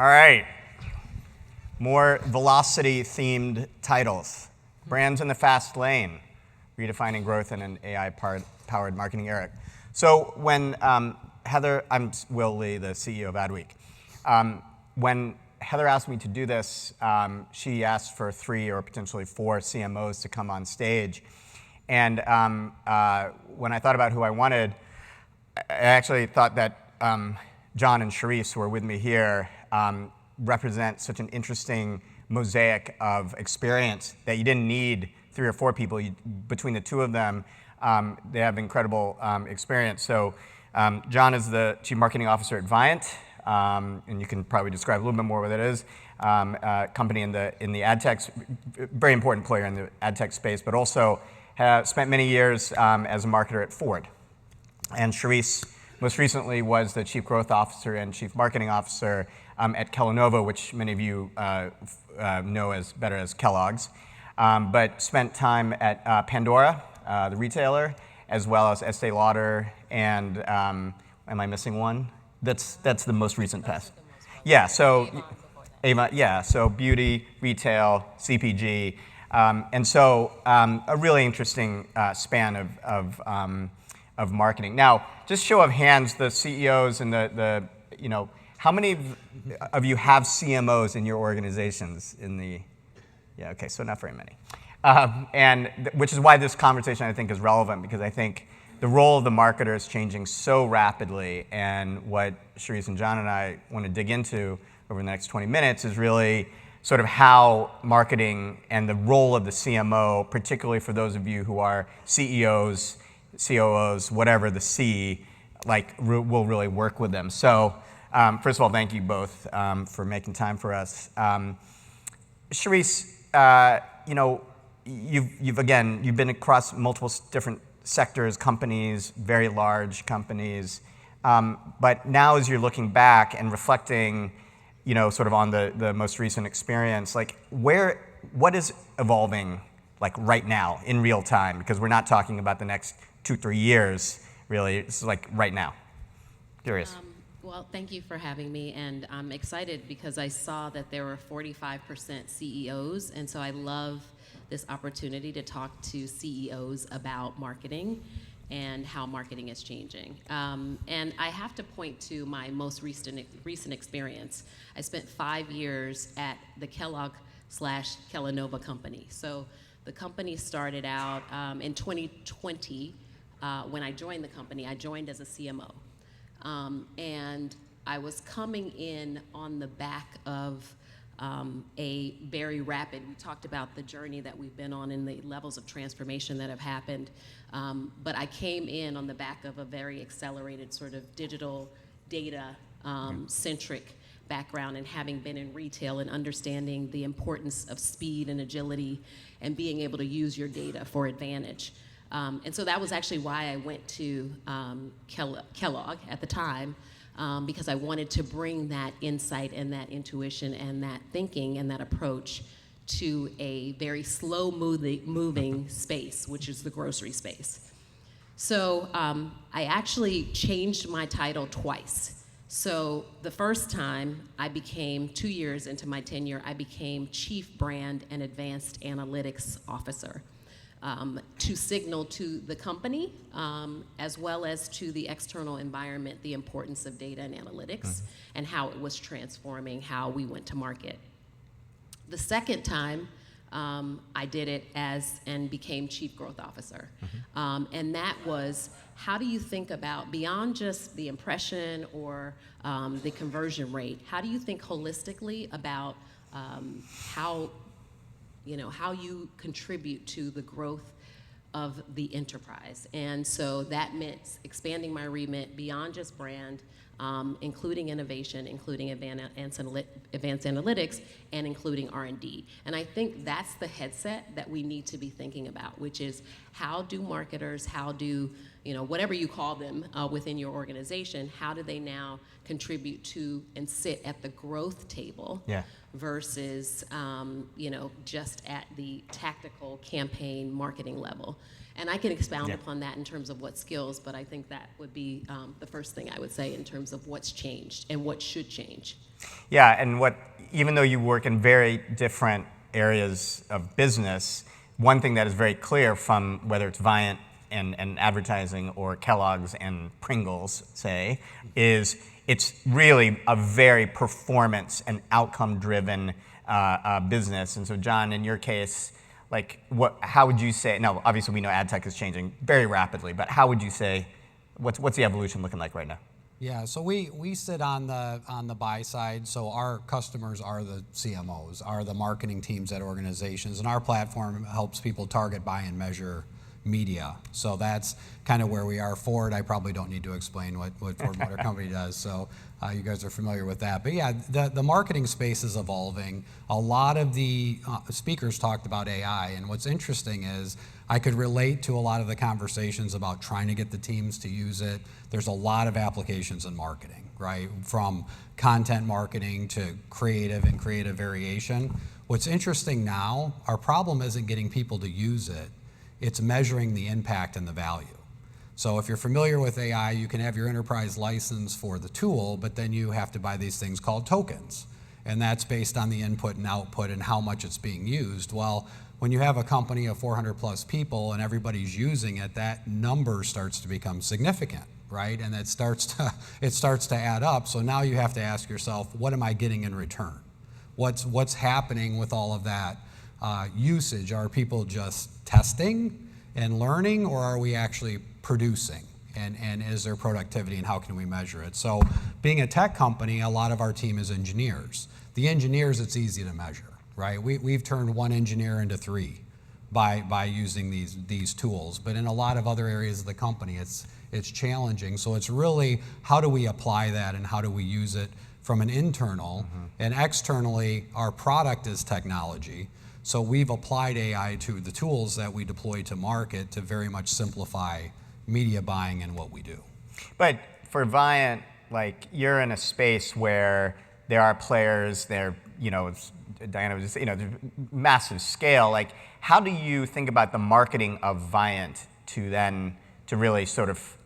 All right. More velocity-themed titles. Brands in the fast lane, redefining growth in an AI-powered marketing era. So when Heather, I'm Will Lee, the CEO of Adweek. When Heather asked me to do this, she asked for 3 or potentially 4 CMOs to come on stage. And when I thought about who I wanted, I actually thought that John and Charisse, who are with me here, represent such an interesting mosaic of experience that you didn't need 3 or 4 people. Between the 2 of them, they have incredible experience. So John is the Chief Marketing Officer at Viant, and you can probably describe a little bit more what it is. Company in the ad tech, very important player in the ad tech space, but also have spent many years as a marketer at Ford. And Charisse, most recently, was the Chief Growth Officer and Chief Marketing Officer at Kellanova, which many of you know as better as Kellogg's, but spent time at Pandora, the retailer, as well as Estee Lauder, and am I missing one? That's the most recent past. Yeah, so Avon, yeah, so beauty, retail, CPG, and so a really interesting span of marketing. Now, just show of hands, the CEOs and the how many of you have CMOs in your organizations? Yeah, okay, so not very many. Which is why this conversation, I think, is relevant, because I think the role of the marketer is changing so rapidly, and what Charisse and John and I want to dig into over the next 20 minutes is really sort of how marketing and the role of the CMO, particularly for those of you who are CEOs, COOs, whatever the C, will really work with them. So first of all, thank you both for making time for us. Charisse, you've been across multiple different sectors, companies, very large companies, but now as you're looking back and reflecting, sort of on the most recent experience, what is evolving right now in real time? Because we're not talking about the next 2-3 years, really. It's right now. Curious. Well, thank you for having me, and I'm excited because I saw that there were 45% CEOs, and so I love this opportunity to talk to CEOs about marketing and how marketing is changing. And I have to point to my most recent experience. I spent 5 years at the Kellogg/Kellanova company. So the company started out in 2020. When I joined the company, I joined as a CMO. And I was coming in on the back of a very rapid, we talked about the journey that we've been on and the levels of transformation that have happened, but I came in on the back of a very accelerated sort of digital data centric background, and having been in retail and understanding the importance of speed and agility and being able to use your data for advantage. And so that was actually why I went to Kellogg at the time, because I wanted to bring that insight and that intuition and that thinking and that approach to a very slow moving space, which is the grocery space. So I actually changed my title twice. So the first time I became, 2 years into my tenure, I became Chief Brand and Advanced Analytics Officer. To signal to the company, as well as to the external environment, the importance of data and analytics and how it was transforming how we went to market. The second time, I did it and became Chief Growth Officer. And that was, how do you think about, beyond just the impression or the conversion rate, how do you think holistically about how you contribute to the growth of the enterprise? And so that meant expanding my remit beyond just brand, including innovation, including advanced analytics, and including R&D. And I think that's the headset that we need to be thinking about, which is how do marketers, how do, whatever you call them within your organization, how do they now contribute to and sit at the growth table versus, just at the tactical campaign marketing level. And I can expound Yeah. upon that in terms of what skills, but I think that would be the first thing I would say in terms of what's changed and what should change. Yeah, and even though you work in very different areas of business, one thing that is very clear from whether it's Viant and advertising or Kellogg's and Pringles, say, is it's really a very performance and outcome-driven business. And so, John, in your case, like, how would you say? Now, obviously, we know ad tech is changing very rapidly, but how would you say? What's the evolution looking like right now? Yeah, so we sit on the buy side. So our customers are the CMOs, are the marketing teams at organizations, and our platform helps people target, buy, and measure media. So that's kind of where we are. Ford, I probably don't need to explain what Ford Motor Company does. So you guys are familiar with that. But yeah, the marketing space is evolving. A lot of the speakers talked about AI, and what's interesting is I could relate to a lot of the conversations about trying to get the teams to use it. There's a lot of applications in marketing, right? From content marketing to creative and creative variation. What's interesting now, our problem isn't getting people to use it. It's measuring the impact and the value. So if you're familiar with AI, you can have your enterprise license for the tool, but then you have to buy these things called tokens. And that's based on the input and output and how much it's being used. Well, when you have a company of 400 plus people and everybody's using it, that number starts to become significant, right? And it starts to add up. So now you have to ask yourself, what am I getting in return? What's happening with all of that usage? Are people just testing and learning, or are we actually producing? And is there productivity, and how can we measure it? So being a tech company, a lot of our team is engineers. The engineers, it's easy to measure, right? We've turned one engineer into three by using these tools. But in a lot of other areas of the company, it's challenging. So it's really, how do we apply that, and how do we use it from an internal? And externally, our product is technology. So we've applied AI to the tools that we deploy to market to very much simplify media buying and what we do. But for Viant, like, you're in a space where there are players, Diana was just, massive scale. Like, how do you think about the marketing of Viant to really sort of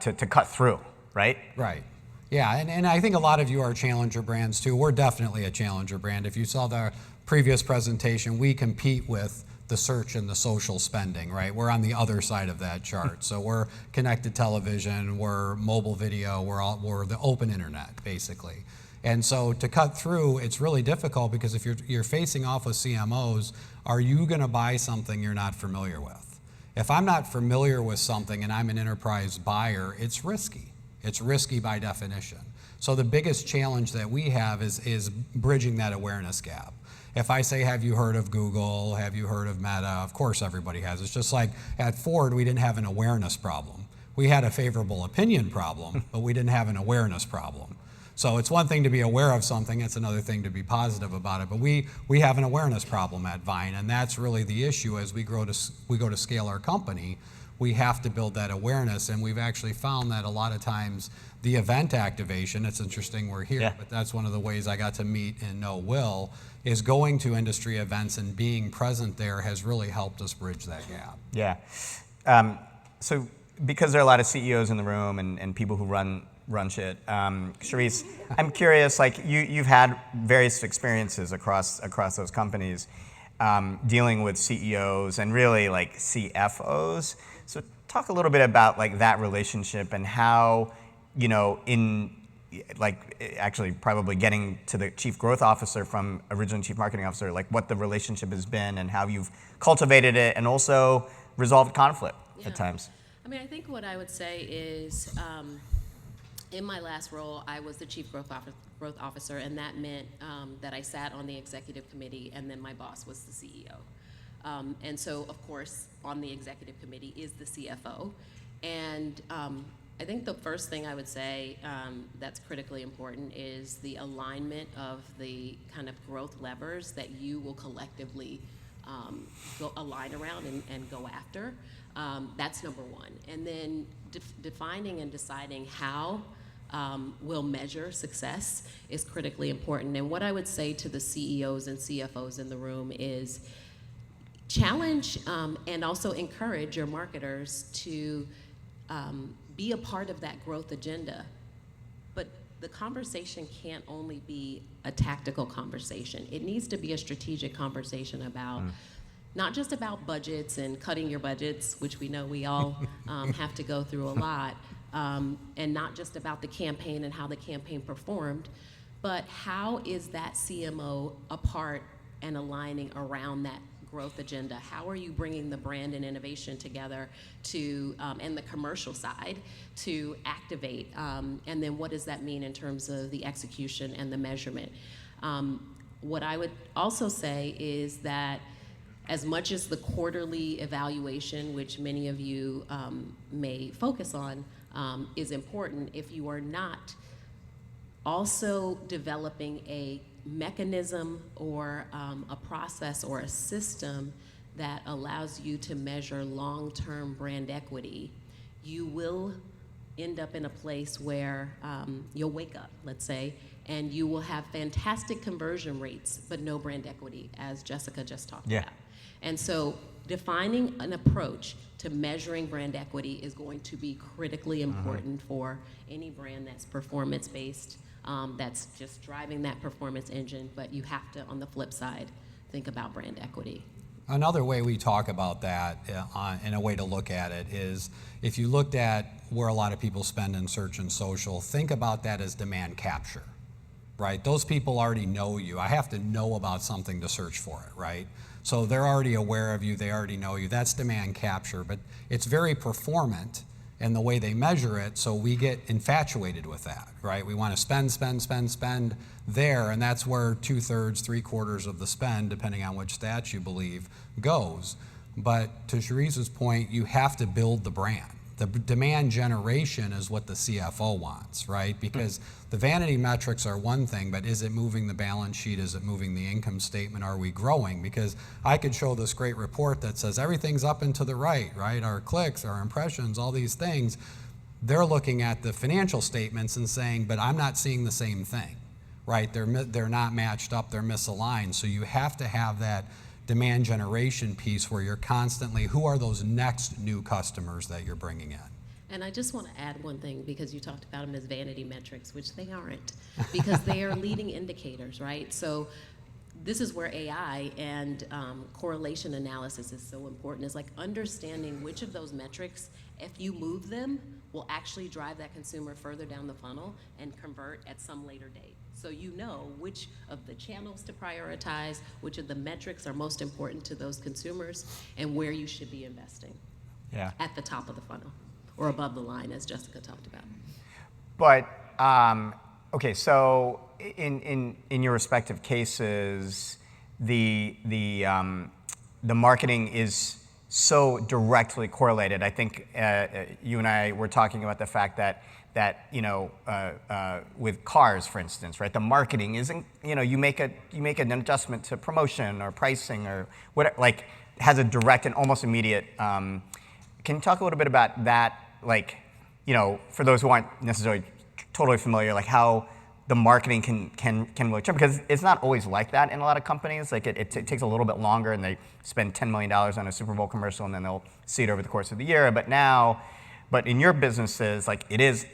to cut through, right? Right. Yeah, and I think a lot of you are challenger brands too. We're definitely a challenger brand. If you saw the previous presentation, we compete with the search and the social spending, right? We're on the other side of that chart. So we're connected television, we're mobile video, we're the open internet, basically. And so to cut through, it's really difficult, because if you're facing off with CMOs, are you going to buy something you're not familiar with? If I'm not familiar with something and I'm an enterprise buyer, it's risky. It's risky by definition. So the biggest challenge that we have is bridging that awareness gap. If I say, have you heard of Google? Have you heard of Meta? Of course everybody has. It's just like at Ford, we didn't have an awareness problem. We had a favorable opinion problem, but we didn't have an awareness problem. So it's one thing to be aware of something, it's another thing to be positive about it. But we have an awareness problem at Vine, and that's really the issue. As we go to scale our company, we have to build that awareness, and we've actually found that a lot of times the event activation, it's interesting we're here, but that's one of the ways I got to meet and know Will, is going to industry events and being present there has really helped us bridge that gap. Yeah. So because there are a lot of CEOs in the room and people who run shit, Charisse, I'm curious, like, you've had various experiences across those companies dealing with CEOs and really like CFOs. So talk a little bit about like that relationship and how, in like actually probably getting to the chief growth officer from originally chief marketing officer, like what the relationship has been and how you've cultivated it and also resolved conflict at times. I mean, I think what I would say is, in my last role, I was the chief growth officer, and that meant that I sat on the executive committee, and then my boss was the CEO. And so, of course, on the executive committee is the CFO. And I think the first thing I would say that's critically important is the alignment of the kind of growth levers that you will collectively align around and go after. That's number one. And then defining and deciding how we'll measure success is critically important. And what I would say to the CEOs and CFOs in the room is, challenge and also encourage your marketers to be a part of that growth agenda. But the conversation can't only be a tactical conversation. It needs to be a strategic conversation about not just about budgets and cutting your budgets, which we know we all have to go through a lot, and not just about the campaign and how the campaign performed, but how is that CMO a part and aligning around that growth agenda? How are you bringing the brand and innovation together to, and the commercial side to activate? And then what does that mean in terms of the execution and the measurement? What I would also say is that as much as the quarterly evaluation, which many of you may focus on, is important, if you are not also developing a mechanism or a process or a system that allows you to measure long-term brand equity, you will end up in a place where you'll wake up, let's say, and you will have fantastic conversion rates, but no brand equity, as Jessica just talked about. And so defining an approach to measuring brand equity is going to be critically important for any brand that's performance-based, that's just driving that performance engine, but you have to, on the flip side, think about brand equity. Another way we talk about that, and a way to look at it, is if you looked at where a lot of people spend in search and social, think about that as demand capture, right? Those people already know you. I have to know about something to search for it, right? So they're already aware of you, they already know you. That's demand capture, but it's very performant in the way they measure it, so we get infatuated with that, right? We want to spend there, and that's where 2/3, 3/4 of the spend, depending on which stats you believe, goes. But to Shereese's point, you have to build the brand. The demand generation is what the CFO wants, right? Because the vanity metrics are one thing, but is it moving the balance sheet? Is it moving the income statement? Are we growing? Because I could show this great report that says everything's up and to the right? Our clicks, our impressions, all these things. They're looking at the financial statements and saying, but I'm not seeing the same thing, right? They're not matched up, they're misaligned. So you have to have that demand generation piece where you're constantly, who are those next new customers that you're bringing in? And I just want to add one thing, because you talked about them as vanity metrics, which they aren't, because they are leading indicators, right? So this is where AI and correlation analysis is so important. It's like understanding which of those metrics, if you move them, will actually drive that consumer further down the funnel and convert at some later date. So you know which of the channels to prioritize, which of the metrics are most important to those consumers, and where you should be investing. Yeah. At the top of the funnel, or above the line, as Jessica talked about. But okay, so in your respective cases, the marketing is so directly correlated. I think you and I were talking about the fact that with cars, for instance, right? The marketing isn't, you make an adjustment to promotion or pricing or whatever, like has a direct and almost immediate. Can you talk a little bit about that, like, for those who aren't necessarily totally familiar, like how the marketing can really change, because it's not always like that in a lot of companies. Like it takes a little bit longer, and they spend $10 million on a Super Bowl commercial, and then they'll see it over the course of the year. But in your businesses, like it is,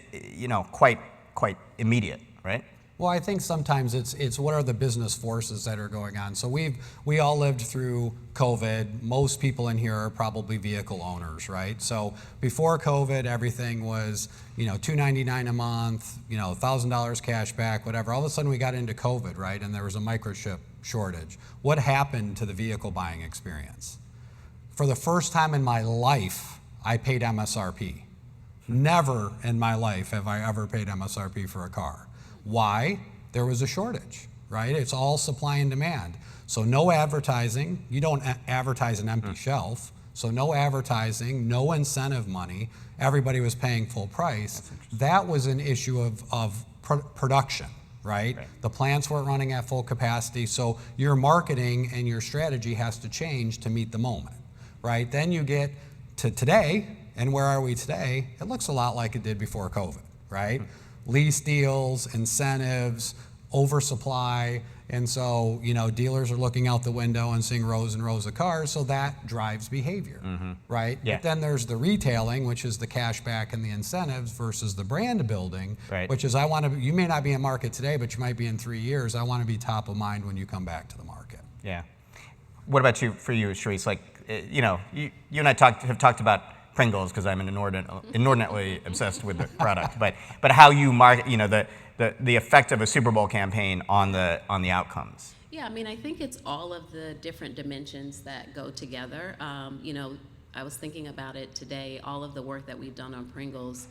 quite immediate, right? Well, I think sometimes it's what are the business forces that are going on. So we all lived through COVID. Most people in here are probably vehicle owners, right? So before COVID, everything was $299 a month, $1,000 cash back, whatever. All of a sudden we got into COVID, right? And there was a microchip shortage. What happened to the vehicle buying experience? For the first time in my life, I paid MSRP. Never in my life have I ever paid MSRP for a car. Why? There was a shortage, right? It's all supply and demand. So no advertising. You don't advertise an empty shelf. So no advertising, no incentive money. Everybody was paying full price. That was an issue of production, right? The plants weren't running at full capacity. So your marketing and your strategy has to change to meet the moment, right? Then you get to today, and where are we today? It looks a lot like it did before COVID, right? Lease deals, incentives, oversupply, And so, dealers are looking out the window and seeing rows and rows of cars, so that drives behavior, right? Yeah. But then there's the retailing, which is the cash back and the incentives, versus the brand building, Right. which is you may not be in market today, but you might be in 3 years. I want to be top of mind when you come back to the market. Yeah. What about for you, Sharice? Like, you and I have talked about Pringles because I'm inordinately obsessed with the product, but how you market, the effect of a Super Bowl campaign on the outcomes. Yeah, I mean, I think it's all of the different dimensions that go together. I was thinking about it today, all of the work that we've done on Pringles,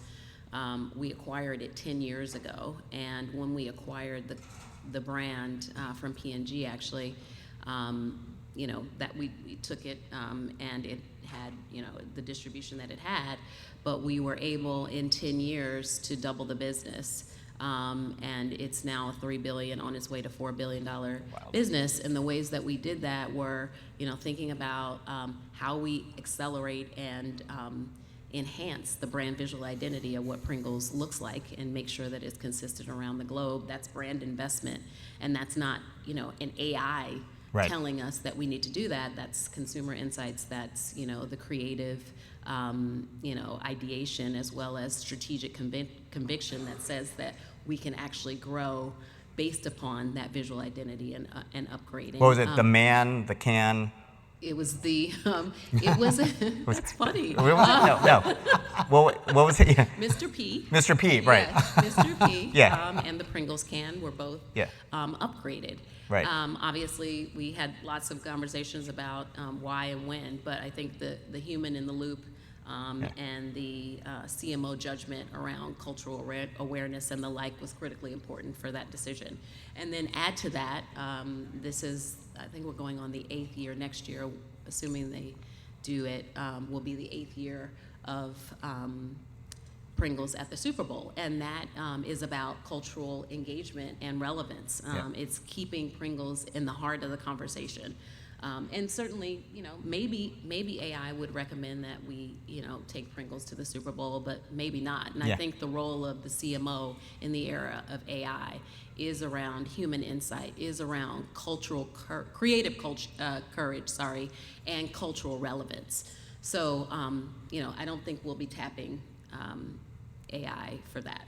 we acquired it 10 years ago, and when we acquired the brand from P&G, actually, that we took it and it had, the distribution that it had, but we were able in 10 years to double the business. And it's now $3 billion on its way to $4 billion business. And the ways that we did that were, thinking about how we accelerate and enhance the brand visual identity of what Pringles looks like and make sure that it's consistent around the globe. That's brand investment. And that's not, an AI right. telling us that we need to do that. That's consumer insights. That's, the creative, ideation, as well as strategic conviction that says that we can actually grow based upon that visual identity and upgrading. What was it? The can? It was it was, that's funny. No. What was it? Yeah. Mr. P. Mr. P, right. Yes, Mr. P. Yeah. And the Pringles can were both upgraded. Right. Obviously, we had lots of conversations about why and when, but I think the human in the loop and the CMO judgment around cultural awareness and the like was critically important for that decision. And then add to that, I think we're going on the 8th year next year, assuming they do it, will be the 8th year of Pringles at the Super Bowl, and that is about cultural engagement and relevance. It's keeping Pringles in the heart of the conversation. And certainly, maybe AI would recommend that we, take Pringles to the Super Bowl, but maybe not. And I think the role of the CMO in the era of AI is around human insight, is around cultural creative courage, and cultural relevance. So, I don't think we'll be tapping AI for that.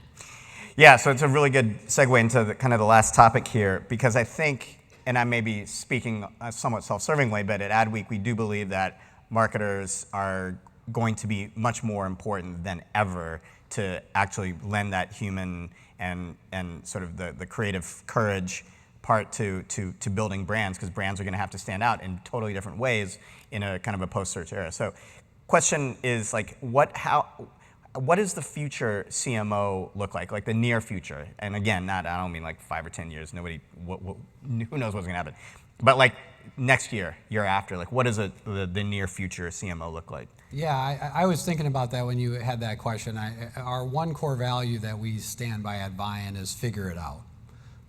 Yeah, so it's a really good segue into the last topic here, because I think, and I may be speaking somewhat self-servingly, but at Adweek we do believe that marketers are going to be much more important than ever to actually lend that human and sort of the creative courage part to building brands, because brands are going to have to stand out in totally different ways in a kind of a post-search era. So question is, like, what does the future CMO look like the near future? And again, I don't mean like 5 or 10 years. Nobody, who knows what's going to happen? But like next year after, like what does the near future CMO look like? Yeah, I was thinking about that when you had that question. Our one core value that we stand by at Viant is figure it out,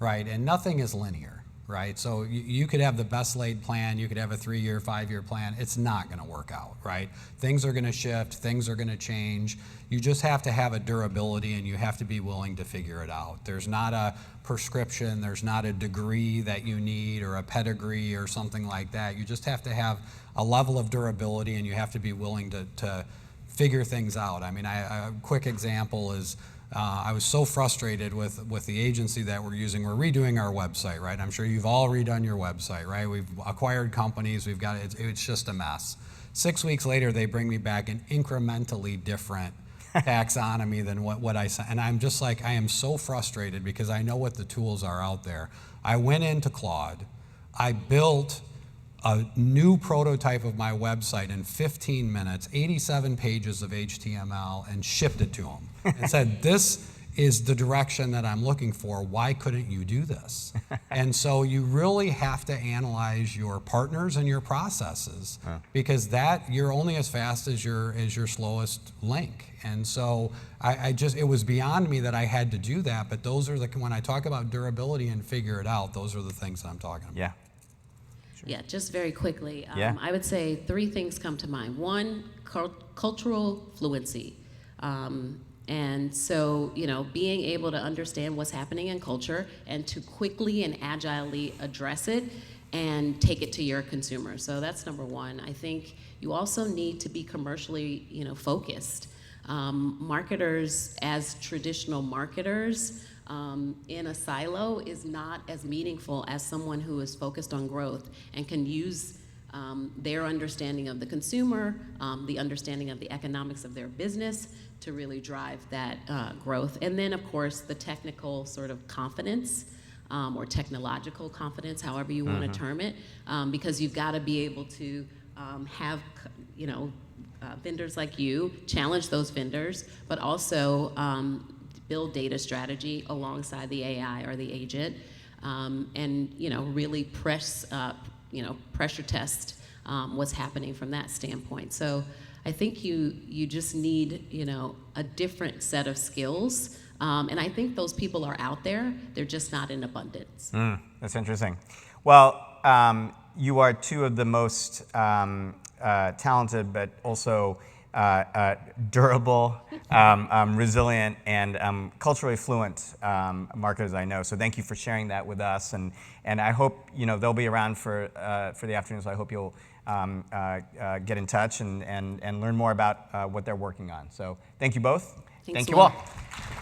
right? And nothing is linear, right? So you could have the best laid plan, you could have a 3-year, 5-year plan. It's not going to work out, right? Things are going to shift, things are going to change. You just have to have a durability, and you have to be willing to figure it out. There's not a prescription, there's not a degree that you need or a pedigree or something like that. You just have to have a level of durability, and you have to be willing to figure things out. I mean, a quick example is I was so frustrated with the agency that we're using. We're redoing our website, right? I'm sure you've all redone your website, right? We've acquired companies. We've got it's just a mess. 6 weeks later, they bring me back an incrementally different taxonomy than what I said. And I'm just like, I am so frustrated because I know what the tools are out there. I went into Claude. I built a new prototype of my website in 15 minutes, 87 pages of HTML, and shipped it to them and said, this is the direction that I'm looking for. Why couldn't you do this? And so you really have to analyze your partners and your processes, because you're only as fast as your slowest link. And so it was beyond me that I had to do that, but those are when I talk about durability and figure it out, those are the things that I'm talking about. Yeah. Sure. Yeah, just very quickly. I would say 3 things come to mind. One, cultural fluency. And so, being able to understand what's happening in culture and to quickly and agilely address it and take it to your consumer. So that's number one. I think you also need to be commercially, focused. Marketers, as traditional marketers, in a silo is not as meaningful as someone who is focused on growth and can use their understanding of the consumer, the understanding of the economics of their business to really drive that growth. And then, of course, the technical sort of confidence or technological confidence, however you want to term it, because you've got to be able to have, vendors like you challenge those vendors, but also build data strategy alongside the AI or the agent, and really pressure test what's happening from that standpoint. So I think you just need a different set of skills, and I think those people are out there. They're just not in abundance. That's interesting. Well, you are two of the most talented, but also durable, resilient, and culturally fluent marketers I know. So thank you for sharing that with us, and I hope they'll be around for the afternoon. So I hope you'll get in touch and learn more about what they're working on. So thank you both. Thanks Thank a you lot. all.